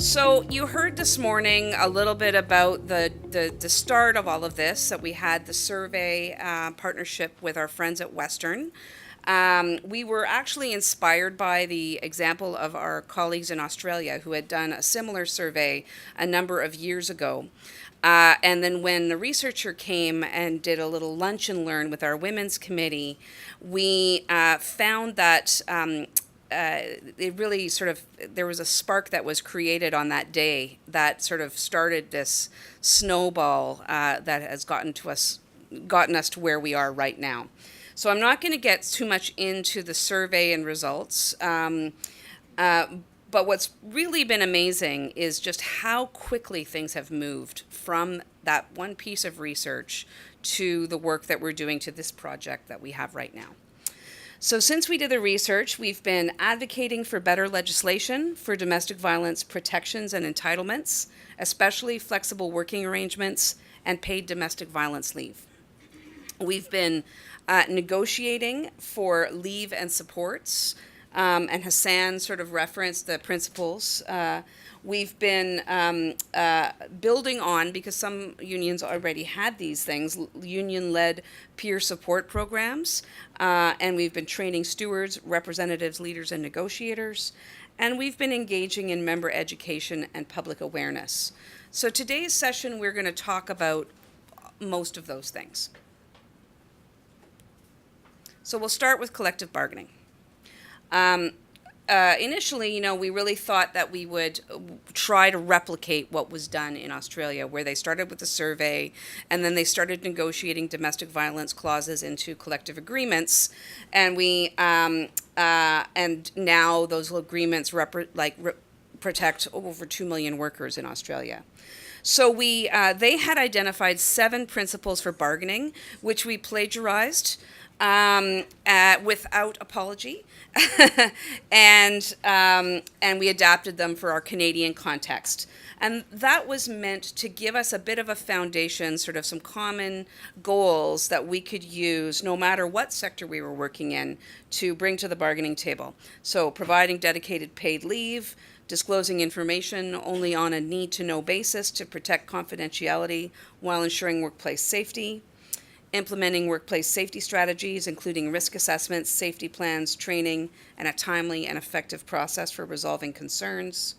So you heard this morning a little bit about the start of all of this, that we had the survey partnership with our friends at Western. We were actually inspired by the example of our colleagues in Australia who had done a similar survey a number of years ago. And then when the researcher came and did a little lunch and learn with our women's committee, we found that it really sort of, there was a spark that was created on that day that sort of started this snowball that has gotten us to where we are right now. So I'm not going to get too much into the survey and results. But what's really been amazing is just how quickly things have moved from that one piece of research to the work that we're doing to this project that we have right now. So since we did the research, we've been advocating for better legislation for domestic violence protections and entitlements, especially flexible working arrangements and paid domestic violence leave. We've been negotiating for leave and supports, and Hassan sort of referenced the principles. We've been building on, because some unions already had these things, union-led peer support programs, and we've been training stewards, representatives, leaders, and negotiators, and we've been engaging in member education and public awareness. So today's session, we're going to talk about most of those things. So we'll start with collective bargaining. Initially, we really thought that we would try to replicate what was done in Australia, where they started with a survey and then they started negotiating domestic violence clauses into collective agreements, and and now those agreements protect over 2 million workers in Australia. So they had identified 7 principles for bargaining, which we plagiarized without apology, and we adapted them for our Canadian context. And that was meant to give us a bit of a foundation, sort of some common goals that we could use no matter what sector we were working in to bring to the bargaining table. So providing dedicated paid leave, disclosing information only on a need-to-know basis to protect confidentiality while ensuring workplace safety, implementing workplace safety strategies, including risk assessments, safety plans, training, and a timely and effective process for resolving concerns,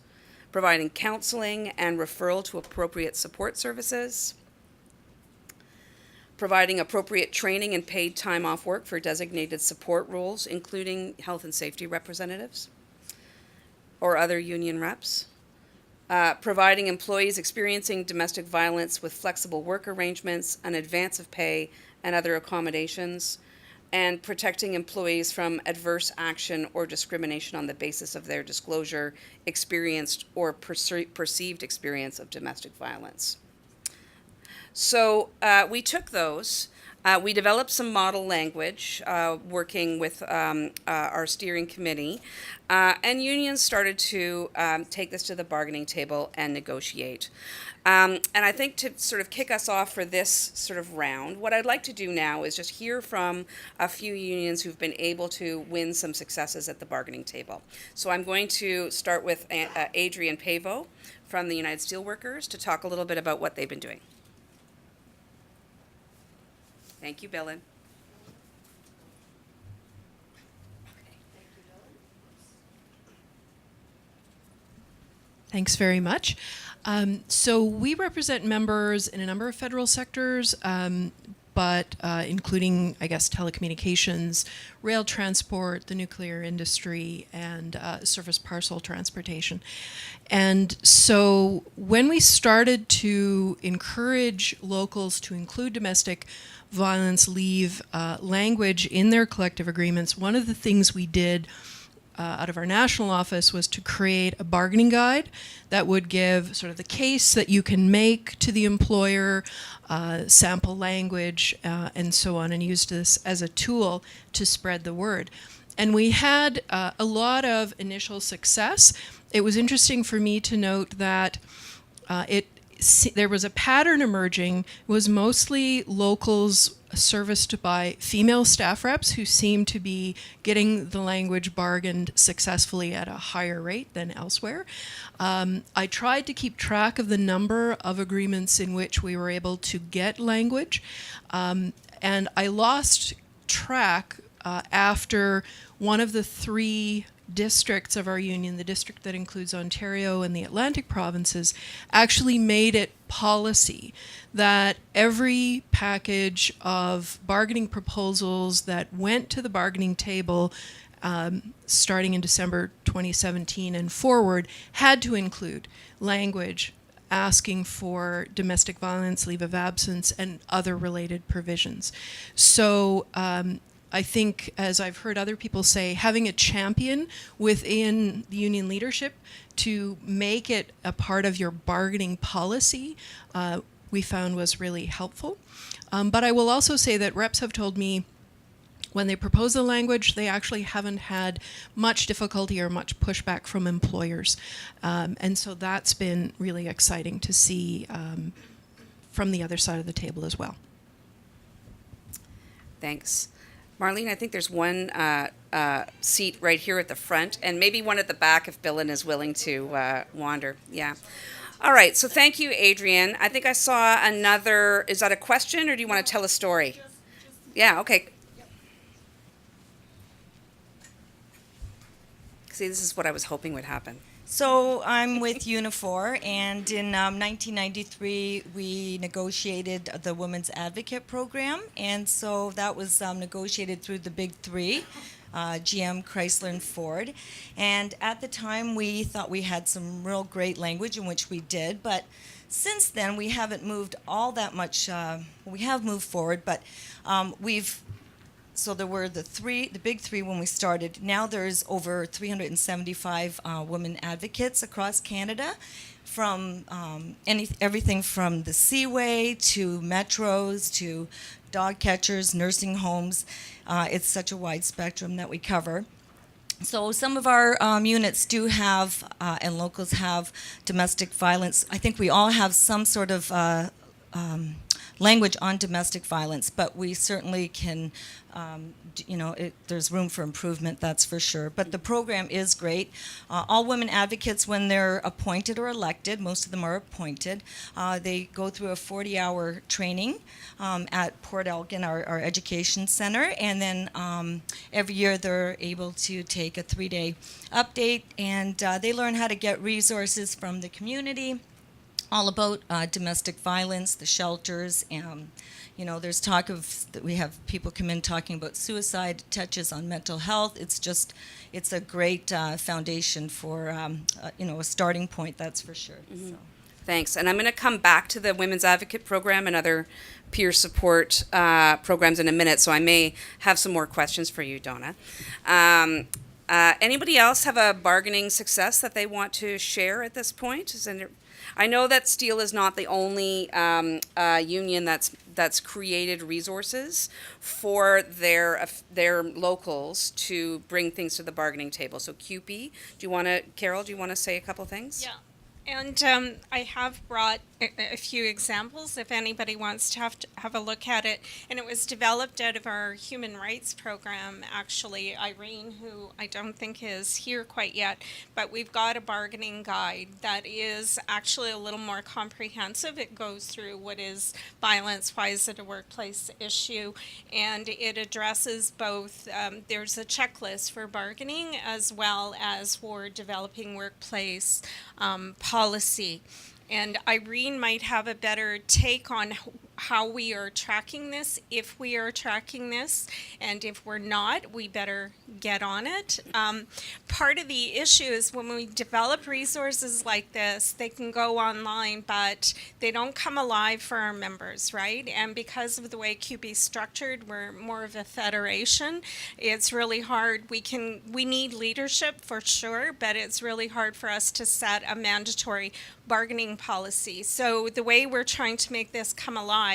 providing counseling and referral to appropriate support services, providing appropriate training and paid time off work for designated support roles, including health and safety representatives or other union reps, providing employees experiencing domestic violence with flexible work arrangements, an advance of pay, and other accommodations, and protecting employees from adverse action or discrimination on the basis of their disclosure, experienced or perceived experience of domestic violence. So we took those. We developed some model language working with our steering committee, and unions started to take this to the bargaining table and negotiate. And I think to sort of kick us off for this sort of round, what I'd like to do now is just hear from a few unions who've been able to win some successes at the bargaining table. So I'm going to start with Adrian Pavo from the United Steelworkers to talk a little bit about what they've been doing. Thank you, Billin. Thanks very much. So we represent members in a number of federal sectors, but including, I guess, telecommunications, rail transport, the nuclear industry, and surface parcel transportation. And so when we started to encourage locals to include domestic violence leave language in their collective agreements, one of the things we did out of our national office was to create a bargaining guide that would give sort of the case that you can make to the employer, sample language, and so on, and used this as a tool to spread the word. And we had a lot of initial success. It was interesting for me to note that there was a pattern emerging. It was mostly locals serviced by female staff reps who seemed to be getting the language bargained successfully at a higher rate than elsewhere. I tried to keep track of the number of agreements in which we were able to get language, and I lost track after one of the three districts of our union, the district that includes Ontario and the Atlantic provinces, actually made it policy that every package of bargaining proposals that went to the bargaining table starting in December 2017 and forward had to include language asking for domestic violence, leave of absence, and other related provisions. So I think, as I've heard other people say, having a champion within the union leadership to make it a part of your bargaining policy, we found was really helpful. But I will also say that reps have told me when they propose the language, they actually haven't had much difficulty or much pushback from employers. And so that's been really exciting to see from the other side of the table as well. Thanks. Marlene, I think there's one seat right here at the front, and maybe one at the back if Billin is willing to wander. Yeah. All right, so thank you, Adrienne. I think I saw another, is that a question, or do you want to tell a story? Yeah, okay. See, this is what I was hoping would happen. So I'm with Unifor, and in 1993 we negotiated the Women's Advocate Program, and so that was negotiated through the big three, GM, Chrysler, and Ford. And at the time we thought we had some real great language, in which we did, but since then we haven't moved all that much. We have moved forward, but so there were the big three when we started. Now there's over 375 women advocates across Canada, from everything from the Seaway to metros to dog catchers, nursing homes. It's such a wide spectrum that we cover. So some of our units do have, and locals have, domestic violence. I think we all have some sort of language on domestic violence, but we certainly can, there's room for improvement, that's for sure. But the program is great. All women advocates, when they're appointed or elected, most of them are appointed, they go through a 40-hour training at Port Elgin, our education center, and then every year they're able to take a 3-day update, and they learn how to get resources from the community, all about domestic violence, the shelters. There's talk of that we have people come in talking about suicide, touches on mental health. It's a great foundation for a starting point, that's for sure. Mm-hmm. So. Thanks. And I'm going to come back to the Women's Advocate Program and other peer support programs in a minute, so I may have some more questions for you, Donna. Anybody else have a bargaining success that they want to share at this point? I know that Steel is not the only union that's created resources for their locals to bring things to the bargaining table. So CUPE, Carol, do you want to say a couple things? Yeah. And I have brought a few examples if anybody wants to have a look at it. And it was developed out of our human rights program, actually. Irene, who I don't think is here quite yet, but we've got a bargaining guide that is actually a little more comprehensive. It goes through what is violence, why is it a workplace issue, and it addresses both, there's a checklist for bargaining as well as for developing workplace policy. And Irene might have a better take on how we are tracking this, if we are tracking this, and if we're not, we better get on it. Part of the issue is when we develop resources like this, they can go online, but they don't come alive for our members, right? And because of the way CUPE is structured, we're more of a federation. It's really hard. We need leadership for sure, but it's really hard for us to set a mandatory bargaining policy. So the way we're trying to make this come alive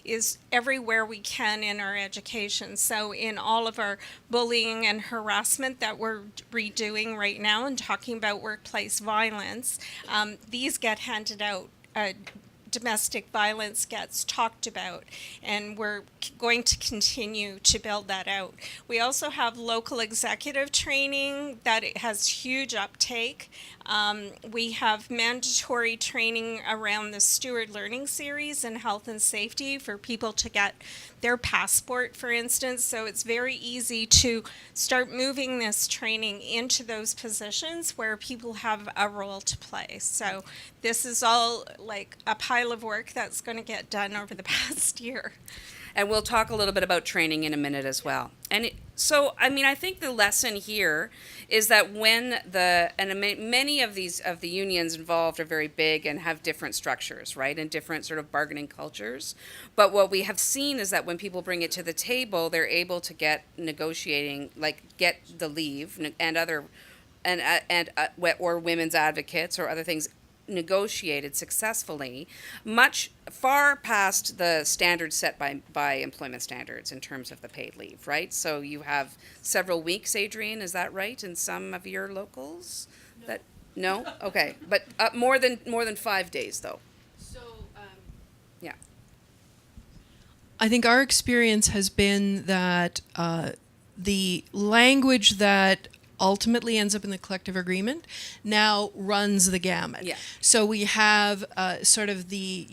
is everywhere we can in our education. So in all of our bullying and harassment that we're redoing right now and talking about workplace violence, these get handed out domestic violence gets talked about, and we're going to continue to build that out. We also have local executive training that it has huge uptake. We have mandatory training around the Steward Learning Series in health and safety for people to get their passport, for instance. So it's very easy to start moving this training into those positions where people have a role to play. So this is all like a pile of work that's going to get done over the past year. And we'll talk a little bit about training in a minute as well. And so, I mean, I think the lesson here is that many of the unions involved are very big and have different structures, right, and different sort of bargaining cultures. But what we have seen is that when people bring it to the table, they're able to get get the leave and other, or women's advocates or other things negotiated successfully, much far past the standards set by employment standards in terms of the paid leave, right? So you have several weeks, Adrienne, is that right, in some of your locals? No? Okay, but more than 5 days though. So, Yeah. I think our experience has been that the language that ultimately ends up in the collective agreement now runs the gamut. Yeah. So we have sort of the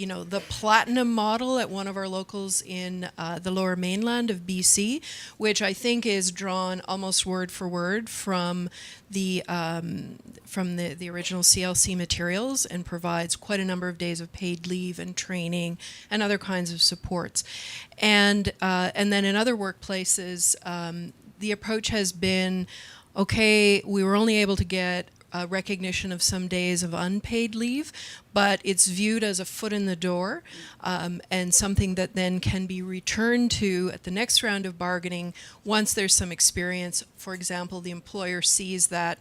platinum model at one of our locals in the Lower Mainland of BC, which I think is drawn almost word for word from the original CLC materials and provides quite a number of days of paid leave and training and other kinds of supports. And then in other workplaces, the approach has been, okay, we were only able to get recognition of some days of unpaid leave, but it's viewed as a foot in the door and something that then can be returned to at the next round of bargaining once there's some experience. For example, the employer sees that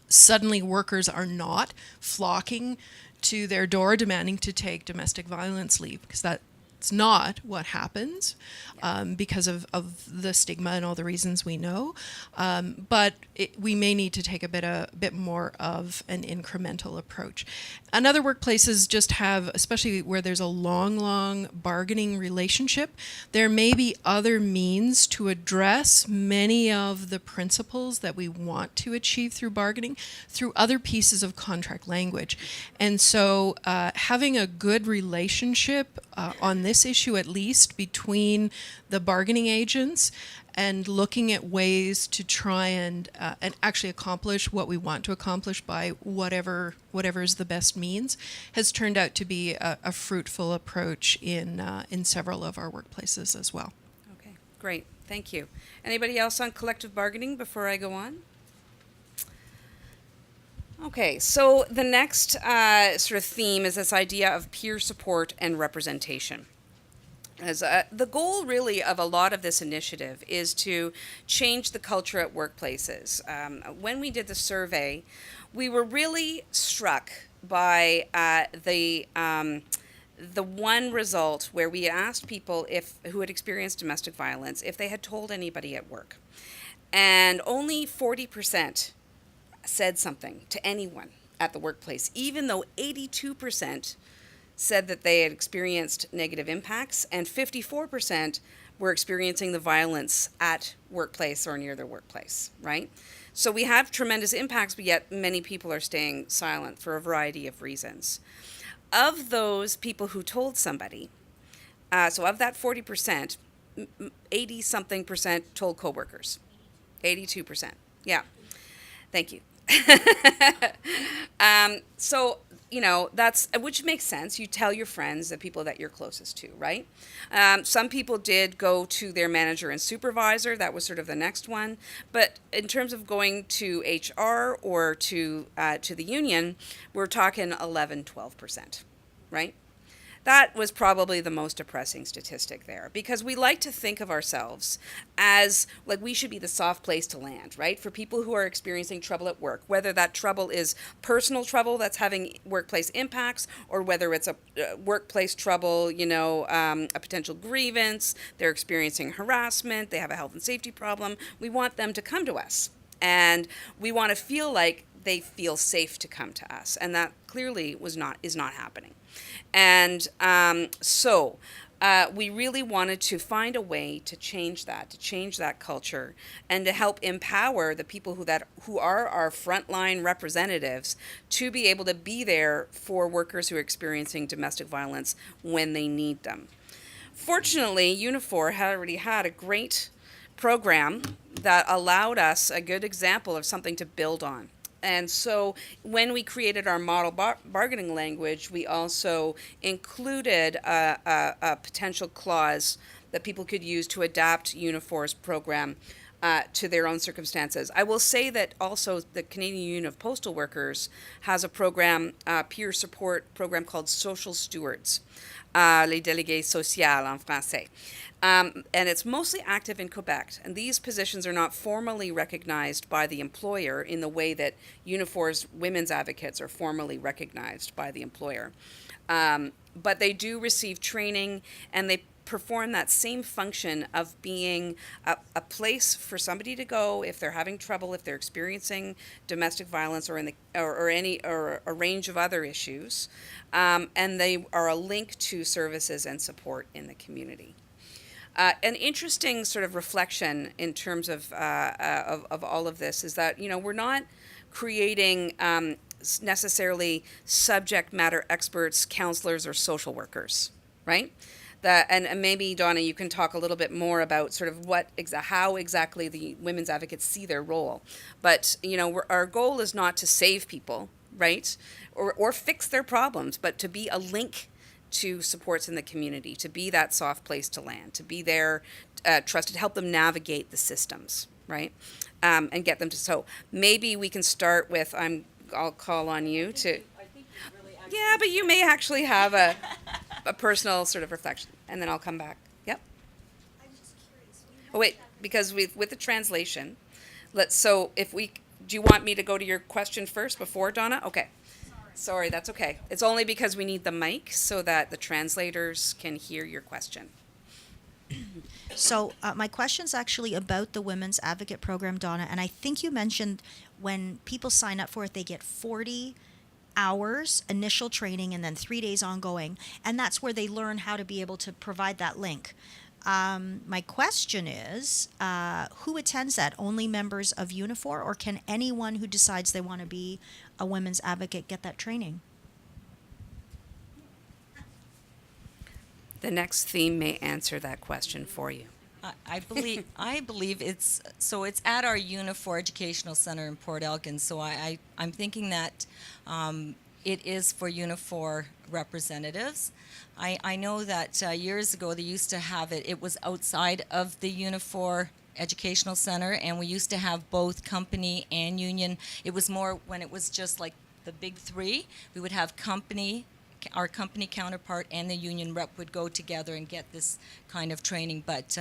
suddenly workers are not flocking to their door demanding to take domestic violence leave, because that's not what happens because of the stigma and all the reasons we know. But we may need to take a bit more of an incremental approach. And other workplaces just have, especially where there's a long bargaining relationship, there may be other means to address many of the principles that we want to achieve through bargaining through other pieces of contract language. And so having a good relationship on this issue, at least between the bargaining agents, and looking at ways to try and actually accomplish what we want to accomplish by whatever is the best means, has turned out to be a fruitful approach in several of our workplaces as well. Okay, great, thank you. Anybody else on collective bargaining before I go on? Okay, so the next sort of theme is this idea of peer support and representation. As the goal really of a lot of this initiative is to change the culture at workplaces. When we did the survey, we were really struck by the one result where we asked people who had experienced domestic violence if they had told anybody at work, and only 40% said something to anyone at the workplace, even though 82% said that they had experienced negative impacts, and 54% were experiencing the violence at workplace or near their workplace, right? So we have tremendous impacts, but yet many people are staying silent for a variety of reasons. Of those people who told somebody, so of that 40%, 80-something% told coworkers. 82%. Yeah. Thank you. So, that's, which makes sense. You tell your friends, the people that you're closest to, right? Some people did go to their manager and supervisor. That was sort of the next one. But in terms of going to HR or to the union, we're talking 11-12%, right? That was probably the most depressing statistic there, because we like to think of ourselves as like we should be the soft place to land, right? For people who are experiencing trouble at work, whether that trouble is personal trouble that's having workplace impacts, or whether it's a workplace trouble, a potential grievance, they're experiencing harassment, they have a health and safety problem. We want them to come to us, and we want to feel like they feel safe to come to us, and that clearly is not happening. And we really wanted to find a way to change that culture, and to help empower the people who are our frontline representatives to be able to be there for workers who are experiencing domestic violence when they need them. Fortunately, Unifor had already had a great program that allowed us a good example of something to build on. And so when we created our model bargaining language, we also included a potential clause that people could use to adapt Unifor's program to their own circumstances. I will say that also the Canadian Union of Postal Workers has a program, peer support program called Social Stewards, les délégués sociaux en français. And it's mostly active in Quebec. And these positions are not formally recognized by the employer in the way that Unifor's women's advocates are formally recognized by the employer. But they do receive training, and they perform that same function of being a place for somebody to go if they're having trouble, if they're experiencing domestic violence or or a range of other issues, and they are a link to services and support in the community. An interesting sort of reflection in terms of all of this is that, we're not creating necessarily subject matter experts, counselors, or social workers, right? And maybe, Donna, you can talk a little bit more about sort of how exactly the women's advocates see their role. But, our goal is not to save people, right? Or fix their problems, but to be a link to supports in the community, to be that soft place to land, to be there, trusted, help them navigate the systems, right? And get them to, so maybe we can start with, I'll call on you to, yeah, but you may actually have a personal sort of reflection, and then I'll come back. Yep. I'm just curious. Oh, wait, because with the translation, do you want me to go to your question first before Donna? Okay. Sorry, that's okay. It's only because we need the mic so that the translators can hear your question. So my question's actually about the Women's Advocate Program, Donna, and I think you mentioned when people sign up for it, they get 40 hours initial training and then 3 days ongoing, and that's where they learn how to be able to provide that link. My question is, who attends that? Only members of Unifor, or can anyone who decides they want to be a women's advocate get that training? The next theme may answer that question for you. I believe it's at our Unifor Educational Center in Port Elgin. So I'm thinking that it is for Unifor representatives. I know that years ago they used to have it. It was outside of the Unifor Educational Center, and we used to have both company and union. It was more when it was just like the big three. We would have our company counterpart and the union rep would go together and get this kind of training. But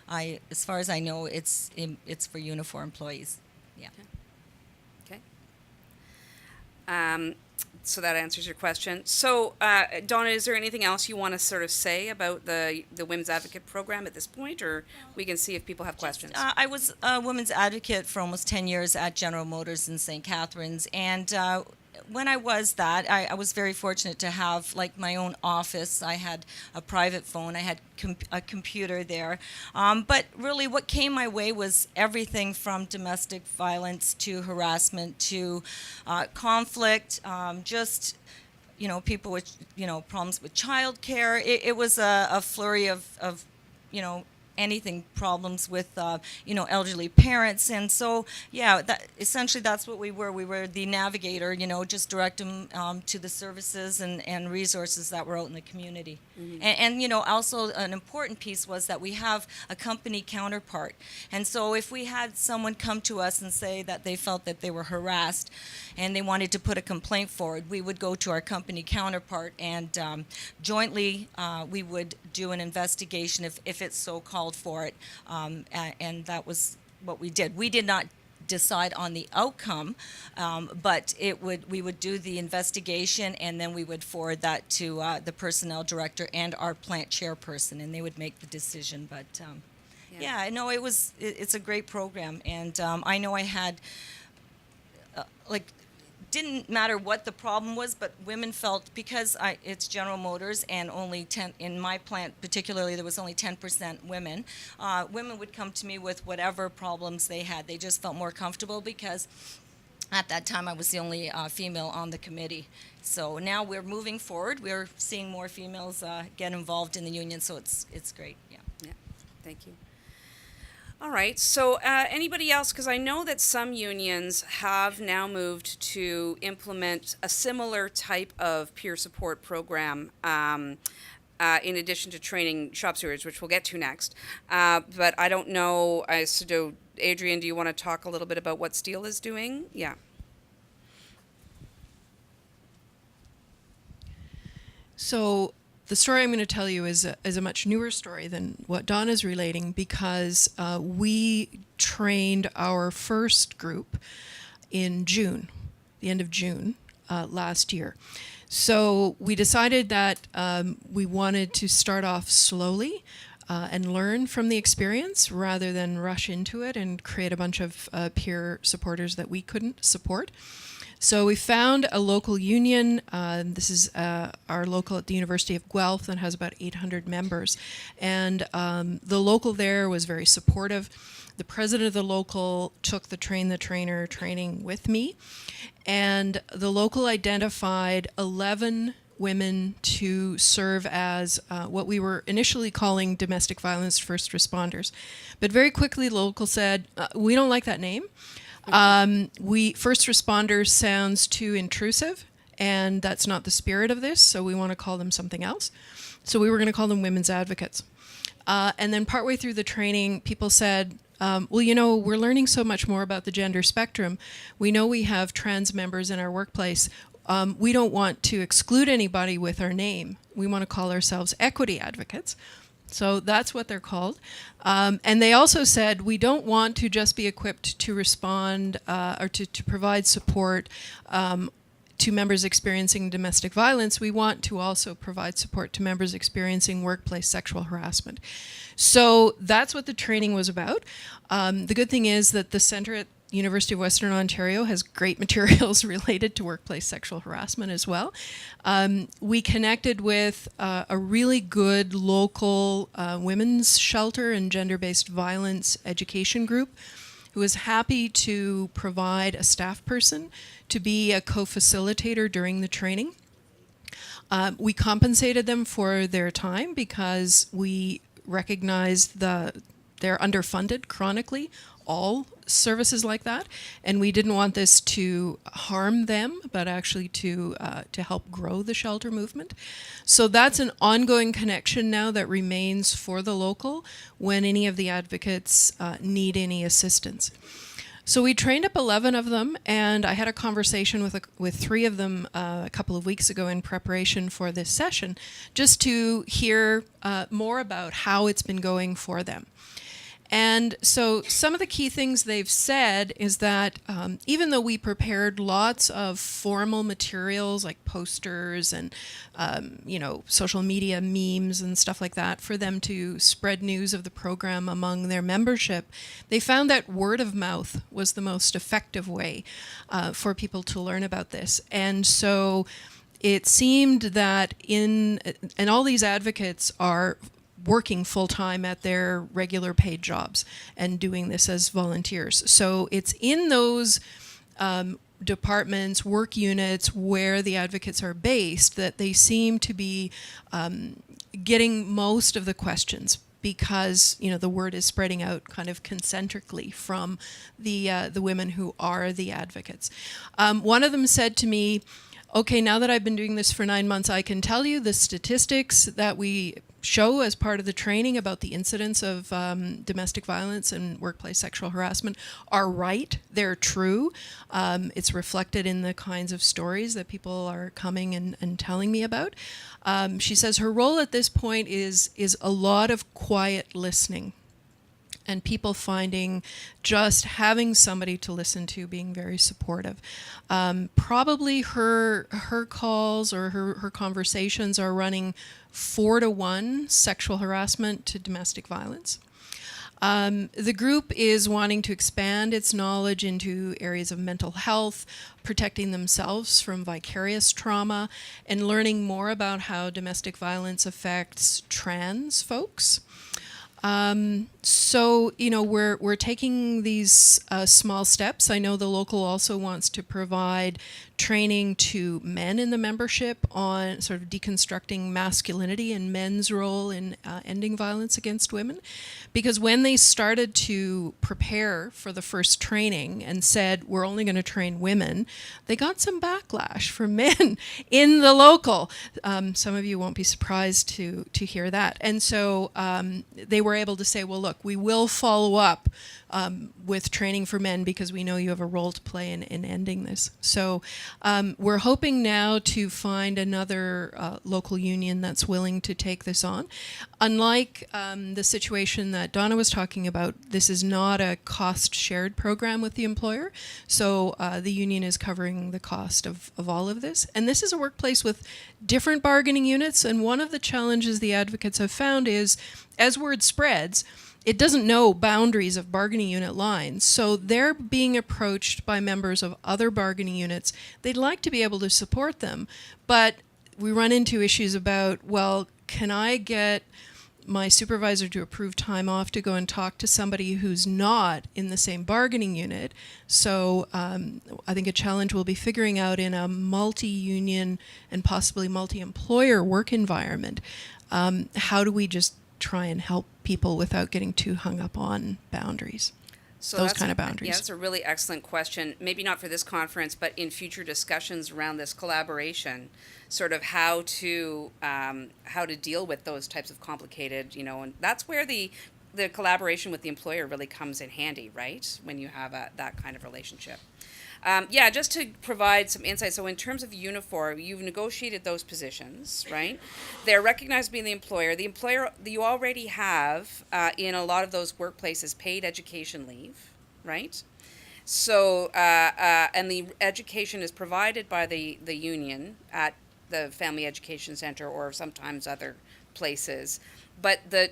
as far as I know, it's for Unifor employees. Yeah. Okay. So that answers your question. So, Donna, is there anything else you want to sort of say about the Women's Advocate Program at this point, or we can see if people have questions? I was a women's advocate for almost 10 years at General Motors in St. Catharines, and when I was that, I was very fortunate to have like my own office. I had a private phone. I had a computer there. But really what came my way was everything from domestic violence to harassment to conflict, just people with problems with childcare. It was a flurry of anything, problems with elderly parents. And so essentially that's what we were the navigator, just direct them to the services and resources that were out in the community. Mm-hmm. And also an important piece was that we have a company counterpart, and so if we had someone come to us and say that they felt that they were harassed and they wanted to put a complaint forward, we would go to our company counterpart, and jointly we would do an investigation if it's so called for it, and that was what we did. We did not decide on the outcome, but we would do the investigation, and then we would forward that to the personnel director and our plant chairperson, and they would make the decision. But it's a great program, and I know I had like, didn't matter what the problem was, but women felt, because it's General Motors and only 10, in my plant particularly, there was only 10% women. Women would come to me with whatever problems they had. They just felt more comfortable because at that time I was the only female on the committee. So now we're moving forward. We're seeing more females get involved in the union, so it's great. Yeah. Yeah, thank you. All right, so anybody else, because I know that some unions have now moved to implement a similar type of peer support program in addition to training shop stewards, which we'll get to next. But I don't know, so Adrian, do you want to talk a little bit about what Steel is doing? Yeah. So the story I'm going to tell you is a much newer story than what Donna's relating, because we trained our first group in June, the end of June last year. So we decided that we wanted to start off slowly and learn from the experience rather than rush into it and create a bunch of peer supporters that we couldn't support. So we found a local union. This is our local at the University of Guelph that has about 800 members. And the local there was very supportive. The president of the local took the Train the Trainer training with me. And the local identified 11 women to serve as what we were initially calling domestic violence first responders. But very quickly, the local said, we don't like that name. We first responders sounds too intrusive, and that's not the spirit of this, so we want to call them something else. So we were going to call them women's advocates. And then partway through the training, people said, well, you know, we're learning so much more about the gender spectrum. We know we have trans members in our workplace. We don't want to exclude anybody with our name. We want to call ourselves equity advocates. So that's what they're called. And they also said, we don't want to just be equipped to respond or to provide support to members experiencing domestic violence. We want to also provide support to members experiencing workplace sexual harassment. So that's what the training was about. The good thing is that the center at University of Western Ontario has great materials related to workplace sexual harassment as well. We connected with a really good local women's shelter and gender-based violence education group who was happy to provide a staff person to be a co-facilitator during the training. We compensated them for their time because we recognized they're underfunded chronically, all services like that, and we didn't want this to harm them, but actually to help grow the shelter movement. So that's an ongoing connection now that remains for the local when any of the advocates need any assistance. So we trained up 11 of them, and I had a conversation with 3 of them a couple of weeks ago in preparation for this session, just to hear more about how it's been going for them. And so some of the key things they've said is that even though we prepared lots of formal materials like posters and social media memes and stuff like that for them to spread news of the program among their membership, they found that word of mouth was the most effective way for people to learn about this. And so it seemed that and all these advocates are working full-time at their regular paid jobs and doing this as volunteers. So it's in those departments, work units where the advocates are based that they seem to be getting most of the questions because the word is spreading out kind of concentrically from the women who are the advocates. One of them said to me, okay, now that I've been doing this for 9 months, I can tell you the statistics that we show as part of the training about the incidence of domestic violence and workplace sexual harassment are right. They're true. It's reflected in the kinds of stories that people are coming and telling me about. She says her role at this point is a lot of quiet listening and people finding just having somebody to listen to being very supportive. Probably her calls or her conversations are running 4-to-1 sexual harassment to domestic violence. The group is wanting to expand its knowledge into areas of mental health, protecting themselves from vicarious trauma, and learning more about how domestic violence affects trans folks. So, you know, we're taking these small steps. I know the local also wants to provide training to men in the membership on sort of deconstructing masculinity and men's role in ending violence against women. Because when they started to prepare for the first training and said, we're only going to train women, they got some backlash from men in the local. Some of you won't be surprised to hear that. And so they were able to say, well, look, we will follow up with training for men because we know you have a role to play in ending this. So we're hoping now to find another local union that's willing to take this on. Unlike the situation that Donna was talking about, this is not a cost-shared program with the employer. So the union is covering the cost of all of this. And this is a workplace with different bargaining units. And one of the challenges the advocates have found is, as word spreads, it doesn't know boundaries of bargaining unit lines. So they're being approached by members of other bargaining units. They'd like to be able to support them, but we run into issues about, well, can I get my supervisor to approve time off to go and talk to somebody who's not in the same bargaining unit? So I think a challenge will be figuring out in a multi-union and possibly multi-employer work environment, how do we just try and help people without getting too hung up on boundaries. So those that's kind of boundaries. Yeah, that's a really excellent question. Maybe not for this conference, but in future discussions around this collaboration, sort of how to deal with those types of complicated, you know, and that's where the collaboration with the employer really comes in handy, right? When you have that kind of relationship. Yeah, just to provide some insight. So in terms of Unifor, you've negotiated those positions, right? They're recognized being the employer. The employer, you already have in a lot of those workplaces paid education leave, right? So, and the education is provided by the union at the Family Education Center or sometimes other places. But the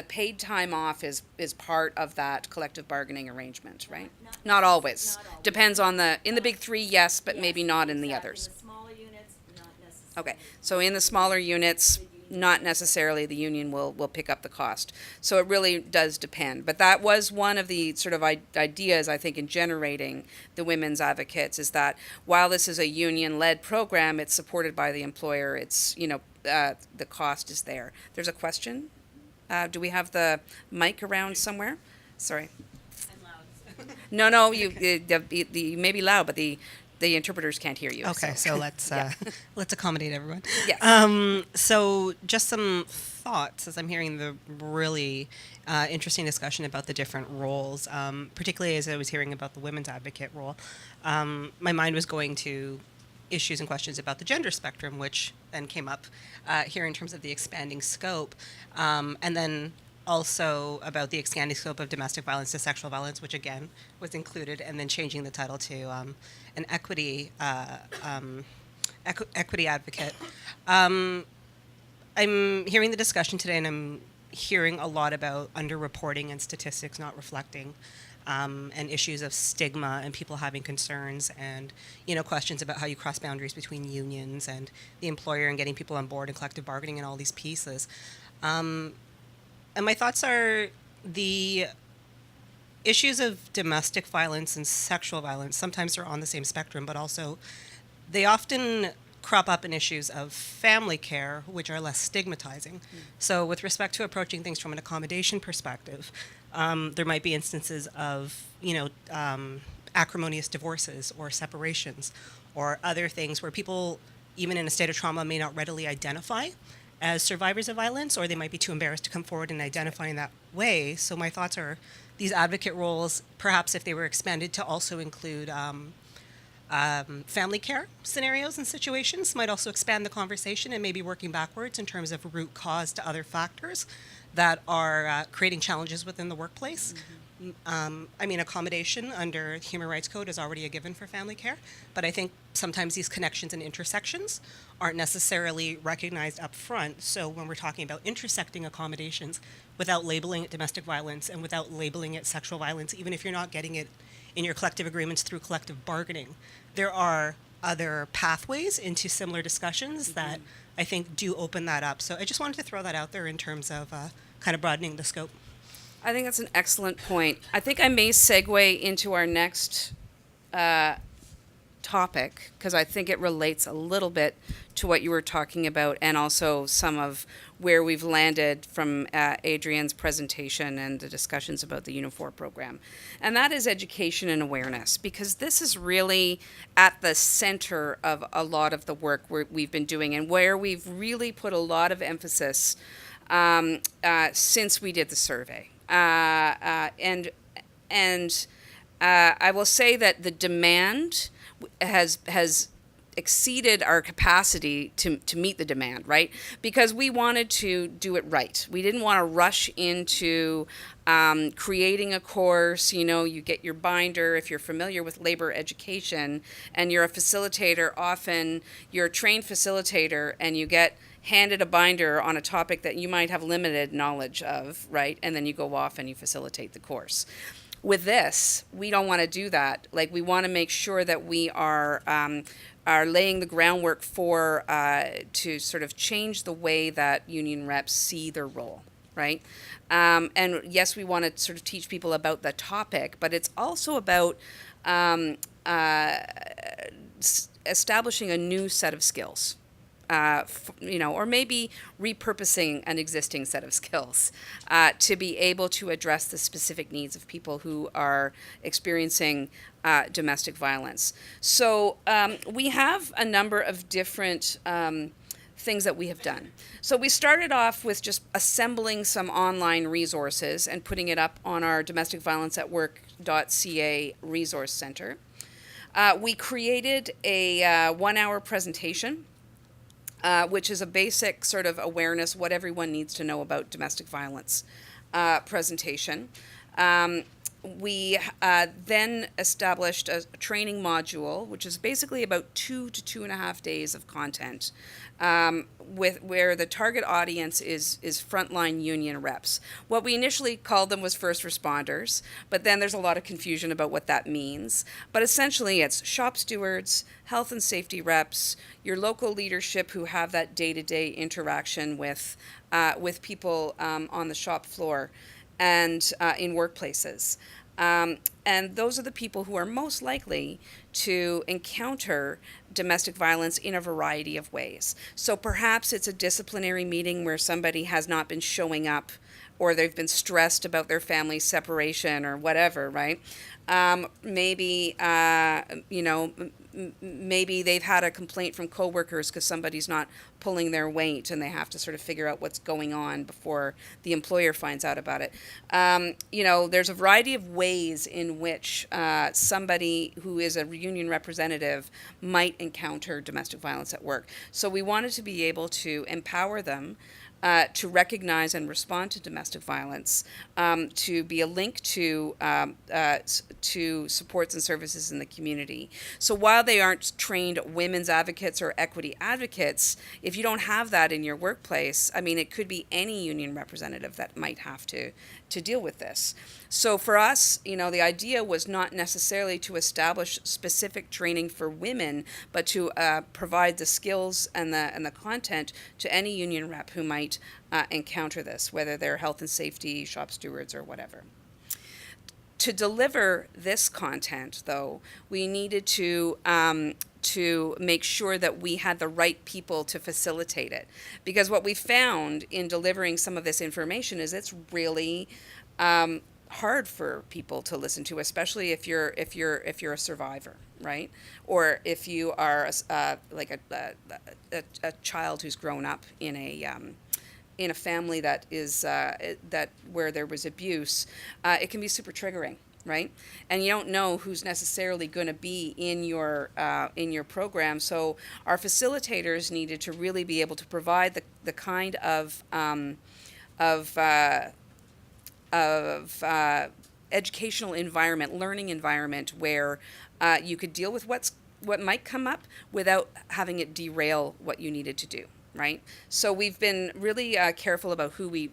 paid time off is part of that collective bargaining arrangement, right? Not always. Not always. Depends on in the big three, yes, but maybe not in the exactly. others. In the smaller units, not necessarily. Okay, so in the smaller units, not necessarily the union will pick up the cost. So it really does depend. But that was one of the sort of ideas, I think, in generating the women's advocates, is that while this is a union-led program, it's supported by the employer. It's, you know, the cost is there. There's a question. Do we have the mic around somewhere? Sorry. I'm loud. No, you may be loud, but the interpreters can't hear you. Okay, so let's let's accommodate everyone. Yes. So just some thoughts as I'm hearing the really interesting discussion about the different roles, particularly as I was hearing about the women's advocate role. My mind was going to issues and questions about the gender spectrum, which then came up here in terms of the expanding scope, and then also about the expanding scope of domestic violence to sexual violence, which again was included, and then changing the title to an equity equity advocate. I'm hearing the discussion today, and I'm hearing a lot about underreporting and statistics not reflecting, and issues of stigma and people having concerns, and questions about how you cross boundaries between unions and the employer and getting people on board and collective bargaining and all these pieces. And my thoughts are the issues of domestic violence and sexual violence sometimes are on the same spectrum, but also they often crop up in issues of family care, which are less stigmatizing. So with respect to approaching things from an accommodation perspective, there might be instances of, acrimonious divorces or separations or other things where people, even in a state of trauma, may not readily identify as survivors of violence, or they might be too embarrassed to come forward and identify in that way. So my thoughts are these advocate roles, perhaps if they were expanded to also include family care scenarios and situations, might also expand the conversation and maybe working backwards in terms of root cause to other factors that are creating challenges within the workplace. I mean, accommodation under the Human Rights Code is already a given for family care, but I think sometimes these connections and intersections aren't necessarily recognized up front. So when we're talking about intersecting accommodations without labeling it domestic violence and without labeling it sexual violence, even if you're not getting it in your collective agreements through collective bargaining, there are other pathways into similar discussions that I think do open that up. So I just wanted to throw that out there in terms of kind of broadening the scope. I think that's an excellent point. I think I may segue into our next topic because I think it relates a little bit to what you were talking about and also some of where we've landed from Adrian's presentation and the discussions about the Unifor program. And that is education and awareness, because this is really at the center of a lot of the work we've been doing and where we've really put a lot of emphasis since we did the survey. And I will say that the demand has exceeded our capacity to meet the demand, right? Because we wanted to do it right. We didn't want to rush into creating a course. You know, you get your binder if you're familiar with labor education and you're a facilitator. Often you're a trained facilitator and you get handed a binder on a topic that you might have limited knowledge of, right? And then you go off and you facilitate the course. With this, we don't want to do that. Like, we want to make sure that we are laying the groundwork for to sort of change the way that union reps see their role, right? And yes, we want to sort of teach people about the topic, but it's also about establishing a new set of skills. Or maybe repurposing an existing set of skills to be able to address the specific needs of people who are experiencing domestic violence. So we have a number of different things that we have done. So we started off with just assembling some online resources and putting it up on our domesticviolenceatwork.ca resource center. We created a 1-hour presentation which is a basic sort of awareness, what everyone needs to know about domestic violence presentation. We then established a training module, which is basically about 2 to 2.5 days of content, where the target audience is frontline union reps. What we initially called them was first responders, but then there's a lot of confusion about what that means. But essentially, it's shop stewards, health and safety reps, your local leadership who have that day-to-day interaction with people on the shop floor and in workplaces. And those are the people who are most likely to encounter domestic violence in a variety of ways. So perhaps it's a disciplinary meeting where somebody has not been showing up, or they've been stressed about their family separation or whatever, right? Maybe they've had a complaint from coworkers because somebody's not pulling their weight and they have to sort of figure out what's going on before the employer finds out about it. There's a variety of ways in which somebody who is a union representative might encounter domestic violence at work. So we wanted to be able to empower them to recognize and respond to domestic violence, to be a link to supports and services in the community. So while they aren't trained women's advocates or equity advocates, if you don't have that in your workplace, I mean, it could be any union representative that might have to deal with this. So for us, the idea was not necessarily to establish specific training for women, but to provide the skills and the content to any union rep who might encounter this, whether they're health and safety, shop stewards, or whatever. To deliver this content, though, we needed to make sure that we had the right people to facilitate it. Because what we found in delivering some of this information is it's really hard for people to listen to, especially if you're a survivor, right? Or if you are a child who's grown up in a family that is that where there was abuse. It can be super triggering, right? And you don't know who's necessarily going to be in your program. So our facilitators needed to really be able to provide the kind of educational environment, learning environment where you could deal with what might come up without having it derail what you needed to do, right? So we've been really careful about who we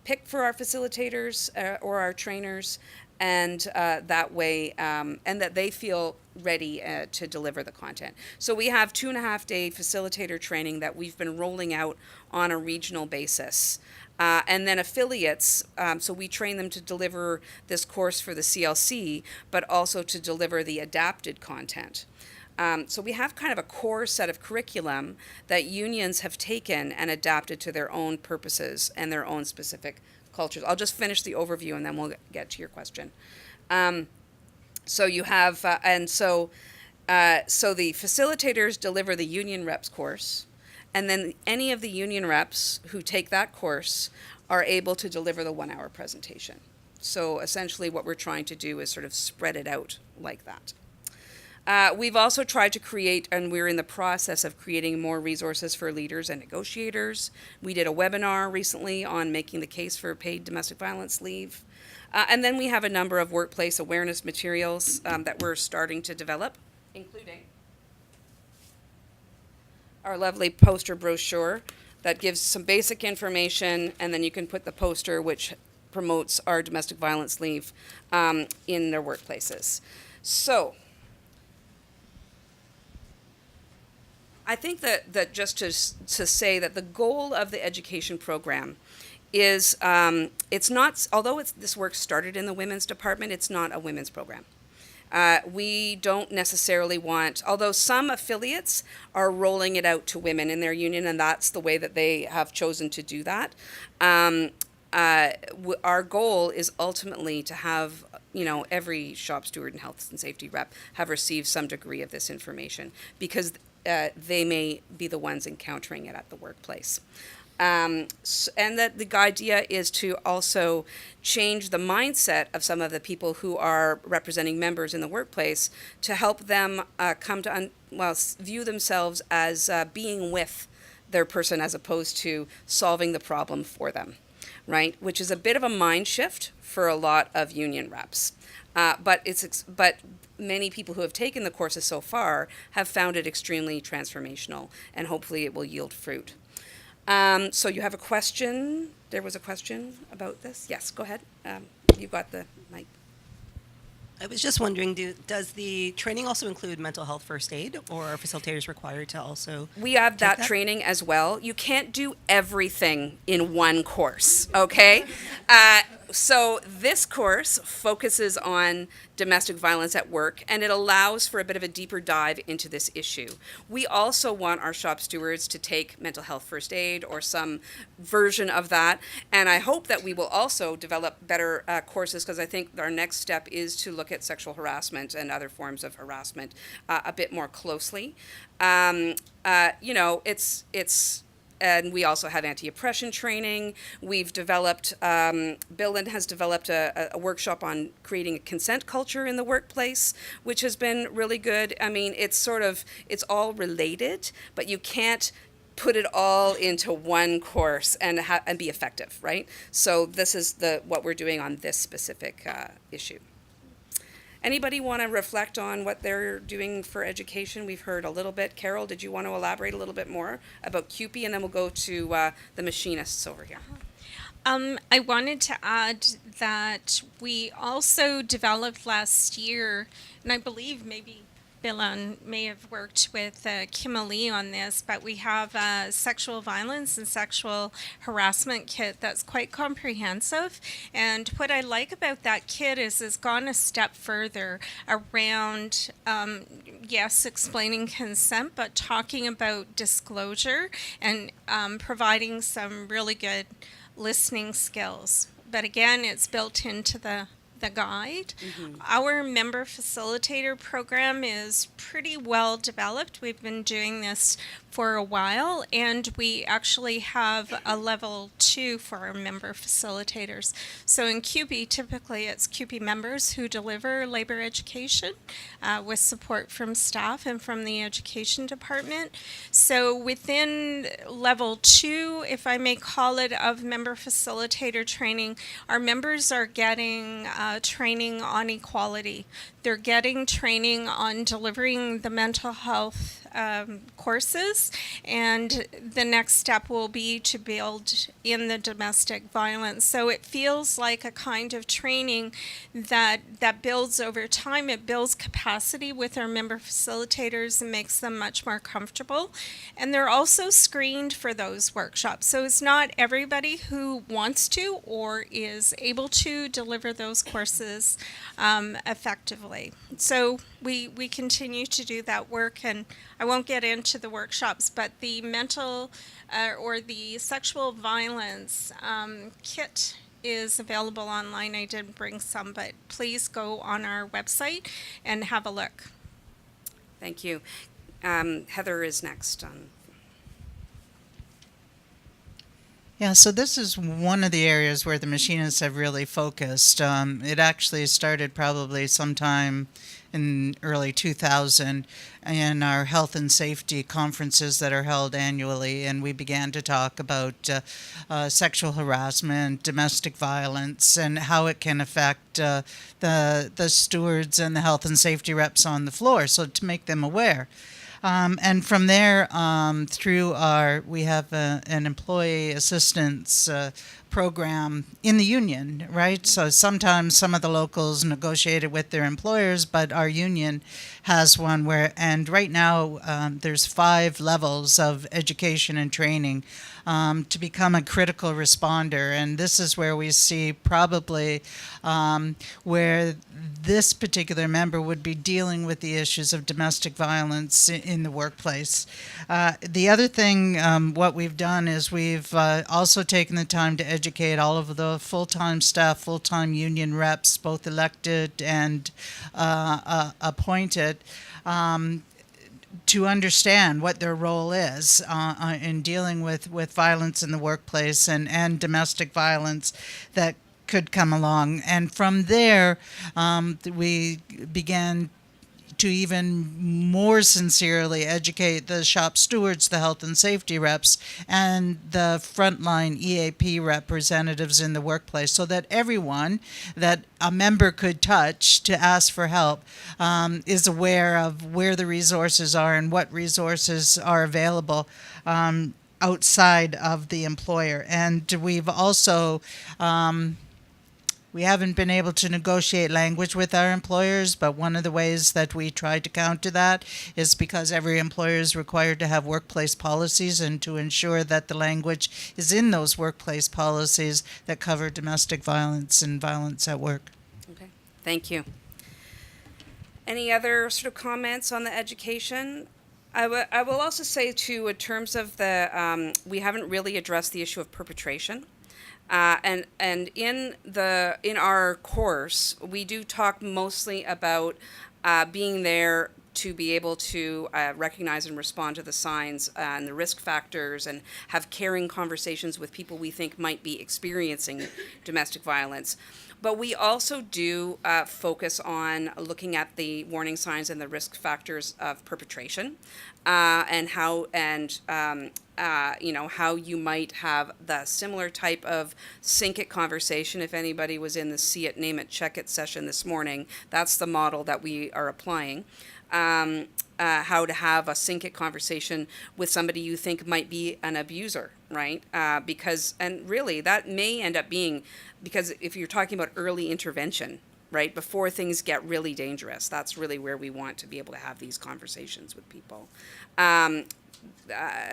pick for our facilitators or our trainers, and that way, and that they feel ready to deliver the content. So we have 2.5-day facilitator training that we've been rolling out on a regional basis. And then affiliates, so we train them to deliver this course for the CLC, but also to deliver the adapted content. So we have kind of a core set of curriculum that unions have taken and adapted to their own purposes and their own specific cultures. I'll just finish the overview and then we'll get to your question. So you have, so the facilitators deliver the union reps course, and then any of the union reps who take that course are able to deliver the 1-hour presentation. So essentially what we're trying to do is sort of spread it out like that. We've also tried to create, and we're in the process of creating more resources for leaders and negotiators. We did a webinar recently on making the case for paid domestic violence leave. And then we have a number of workplace awareness materials that we're starting to develop, including our lovely poster brochure that gives some basic information, and then you can put the poster which promotes our domestic violence leave in their workplaces. So I think that just to say that the goal of the education program is, it's not, although this work started in the women's department, it's not a women's program. We don't necessarily want, although some affiliates are rolling it out to women in their union, and that's the way that they have chosen to do that. Our goal is ultimately to have, every shop steward and health and safety rep have received some degree of this information, because they may be the ones encountering it at the workplace. And that the idea is to also change the mindset of some of the people who are representing members in the workplace to help them come to view themselves as being with their person as opposed to solving the problem for them, right? Which is a bit of a mind shift for a lot of union reps. But many people who have taken the courses so far have found it extremely transformational, and hopefully it will yield fruit. So you have a question. There was a question about this. Yes, go ahead. You got the mic. I was just wondering, does the training also include mental health first aid, or are facilitators required to also? We have that training as well. You can't do everything in one course, okay? So this course focuses on domestic violence at work, and it allows for a bit of a deeper dive into this issue. We also want our shop stewards to take mental health first aid or some version of that, and I hope that we will also develop better courses, because I think our next step is to look at sexual harassment and other forms of harassment a bit more closely. And we also have anti-oppression training. We've developed, Bill has developed a workshop on creating a consent culture in the workplace, which has been really good. I mean, it's all related, but you can't put it all into one course and be effective, right? So this is what we're doing on this specific issue. Anybody want to reflect on what they're doing for education? We've heard a little bit. Carol, did you want to elaborate a little bit more about CUPE? And then we'll go to the machinists over here. I wanted to add that we also developed last year, and I believe maybe Bill may have worked with Kim Ali on this, but we have a sexual violence and sexual harassment kit that's quite comprehensive. And what I like about that kit is it's gone a step further around, yes, explaining consent, but talking about disclosure and providing some really good listening skills. But again, it's built into the the guide. Our member facilitator program is pretty well developed. We've been doing this for a while, and we actually have a level 2 for our member facilitators. So in QP, typically it's QP members who deliver labor education with support from staff and from the education department. So within level 2, if I may call it, of member facilitator training, our members are getting training on equality. They're getting training on delivering the mental health courses, and the next step will be to build in the domestic violence. So it feels like a kind of training that builds over time. It builds capacity with our member facilitators and makes them much more comfortable. And they're also screened for those workshops. So it's not everybody who wants to or is able to deliver those courses effectively. So we continue to do that work, and I won't get into the workshops, but the mental or the sexual violence kit is available online. I did bring some, but please go on our website and have a look. Thank you. Heather is next. Yeah, so this is one of the areas where the machinists have really focused. It actually started probably sometime in early 2000 in our health and safety conferences that are held annually, and we began to talk about sexual harassment, domestic violence, and how it can affect the stewards and the health and safety reps on the floor, so to make them aware. And from there, we have an employee assistance program in the union, right? So sometimes some of the locals negotiate it with their employers, but our union has one and right now there's 5 levels of education and training to become a critical responder. And this is where we see probably where this particular member would be dealing with the issues of domestic violence in the workplace. The other thing, what we've done is we've also taken the time to educate all of the full-time staff, full-time union reps, both elected and appointed, to understand what their role is in dealing with violence in the workplace and domestic violence that could come along. And from there, we began to even more sincerely educate the shop stewards, the health and safety reps, and the frontline EAP representatives in the workplace, so that everyone that a member could touch to ask for help is aware of where the resources are and what resources are available outside of the employer. And we've also we haven't been able to negotiate language with our employers, but one of the ways that we try to counter that is because every employer is required to have workplace policies, and to ensure that the language is in those workplace policies that cover domestic violence and violence at work. Okay, thank you. Any other sort of comments on the education? I will also say, too, in terms of the, we haven't really addressed the issue of perpetration. And in our course, we do talk mostly about being there to be able to recognize and respond to the signs and the risk factors, and have caring conversations with people we think might be experiencing domestic violence. But we also do focus on looking at the warning signs and the risk factors of perpetration, and how how you might have the similar type of sink it conversation. If anybody was in the see it, name it, check it session this morning, that's the model that we are applying. How to have a sink it conversation with somebody you think might be an abuser, right? And really that may end up being, because if you're talking about early intervention, right, before things get really dangerous, that's really where we want to be able to have these conversations with people.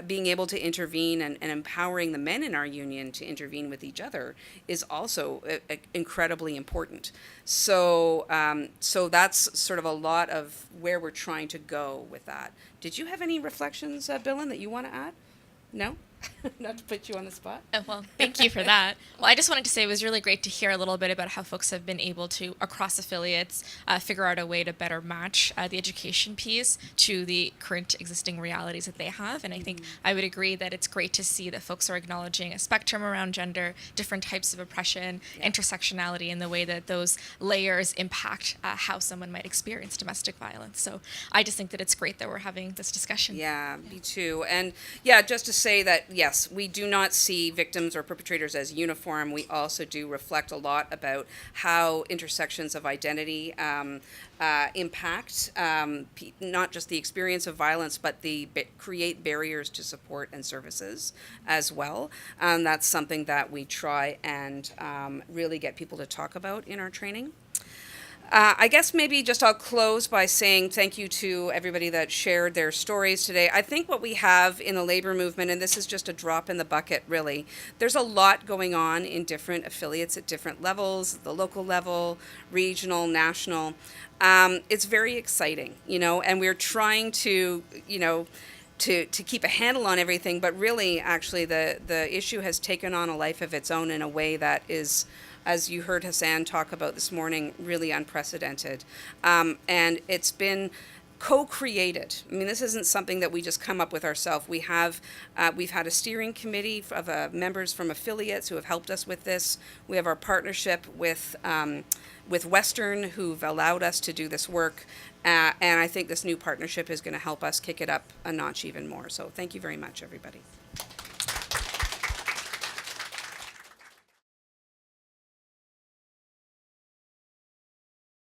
Being able to intervene and empowering the men in our union to intervene with each other is also incredibly important. So that's sort of a lot of where we're trying to go with that. Did you have any reflections, Billin, that you want to add? No? Not to put you on the spot. Oh, well, thank you for that. Well, I just wanted to say it was really great to hear a little bit about how folks have been able to, across affiliates, figure out a way to better match the education piece to the current existing realities that they have. And I think I would agree that it's great to see that folks are acknowledging a spectrum around gender, different types of oppression, intersectionality, and the way that those layers impact how someone might experience domestic violence. So I just think that it's great that we're having this discussion. Yeah, me too. And yeah, just to say that, yes, we do not see victims or perpetrators as uniform. We also do reflect a lot about how intersections of identity impact not just the experience of violence, but create barriers to support and services as well. That's something that we try and really get people to talk about in our training. I guess maybe just I'll close by saying thank you to everybody that shared their stories today. I think what we have in the labor movement, and this is just a drop in the bucket really, there's a lot going on in different affiliates at different levels, the local level, regional, national. It's very exciting, and we're trying to, to keep a handle on everything, but really actually the issue has taken on a life of its own in a way that is, as you heard Hassan talk about this morning, really unprecedented. And it's been co-created. I mean, this isn't something that we just come up with ourselves. We've had a steering committee of members from affiliates who have helped us with this. We have our partnership with Western, who've allowed us to do this work. And I think this new partnership is going to help us kick it up a notch even more. So thank you very much, everybody.